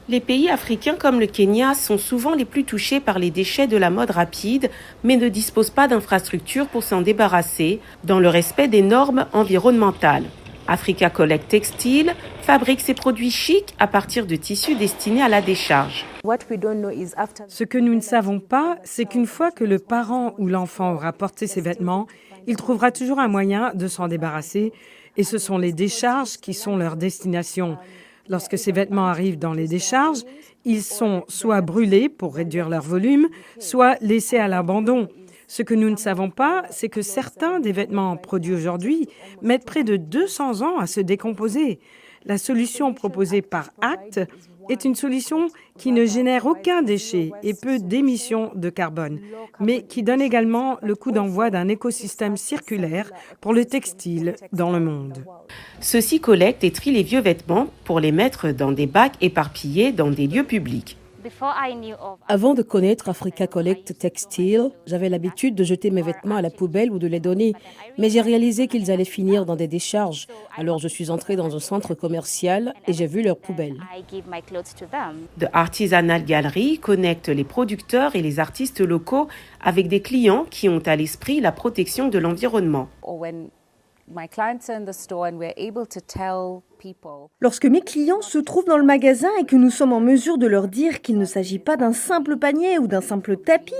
Les pays africains comme le Kenya sont souvent les plus touchés par les déchets de la mode rapide, mais ne disposent pas d'infrastructures pour s'en débarrasser dans le respect des normes environnementales. Africa Collect Textile fabrique ses produits chics à partir de tissus destinés à la décharge. Ce que nous ne savons pas, c'est qu'une fois que le parent ou l'enfant aura porté ses vêtements, il trouvera toujours un moyen de s'en débarrasser et ce sont les décharges qui sont leur destination. Lorsque ces vêtements arrivent dans les décharges, ils sont soit brûlés pour réduire leur volume, soit laissés à l'abandon. Ce que nous ne savons pas, c'est que certains des vêtements produits aujourd'hui mettent près de 200 ans à se décomposer. La solution proposée par ACT est une solution qui ne génère aucun déchet et peu d'émissions de carbone, mais qui donne également le coup d'envoi d'un écosystème circulaire pour le textile dans le monde. Ceux-ci collectent et trient les vieux vêtements pour les mettre dans des bacs éparpillés dans des lieux publics. Avant de connaître Africa Collect Textile, j'avais l'habitude de jeter mes vêtements à la poubelle ou de les donner, mais j'ai réalisé qu'ils allaient finir dans des décharges. Alors je suis entrée dans un centre commercial et j'ai vu leurs poubelles. The Artisanal Gallery connecte les producteurs et les artistes locaux avec des clients qui ont à l'esprit la protection de l'environnement. Lorsque mes clients se trouvent dans le magasin et que nous sommes en mesure de leur dire qu'il ne s'agit pas d'un simple panier ou d'un simple tapis,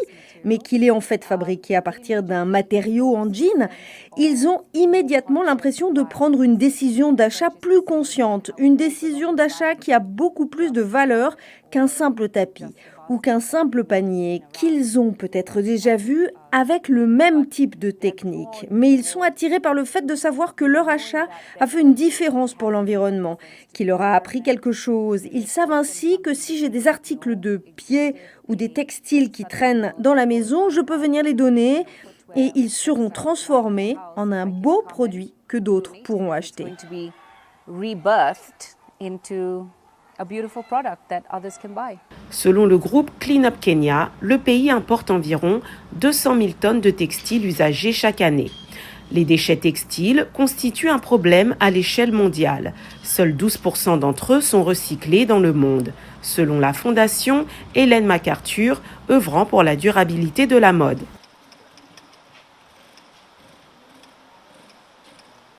mais qu'il est en fait fabriqué à partir d'un matériau en jean, ils ont immédiatement l'impression de prendre une décision d'achat plus consciente, une décision d'achat qui a beaucoup plus de valeur qu'un simple tapis ou qu'un simple panier qu'ils ont peut-être déjà vu avec le même type de technique. Mais ils sont attirés par le fait de savoir que leur achat a fait une différence pour l'environnement, qu'il leur a appris quelque chose. Ils savent ainsi que si j'ai des articles de pied ou des textiles qui traînent dans la maison, je peux venir les donner et ils seront transformés en un beau produit que d'autres pourront acheter. Selon le groupe Clean Up Kenya, le pays importe environ 200 000 tonnes de textiles usagés chaque année. Les déchets textiles constituent un problème à l'échelle mondiale. Seuls 12% d'entre eux sont recyclés dans le monde, selon la fondation Ellen MacArthur, œuvrant pour la durabilité de la mode.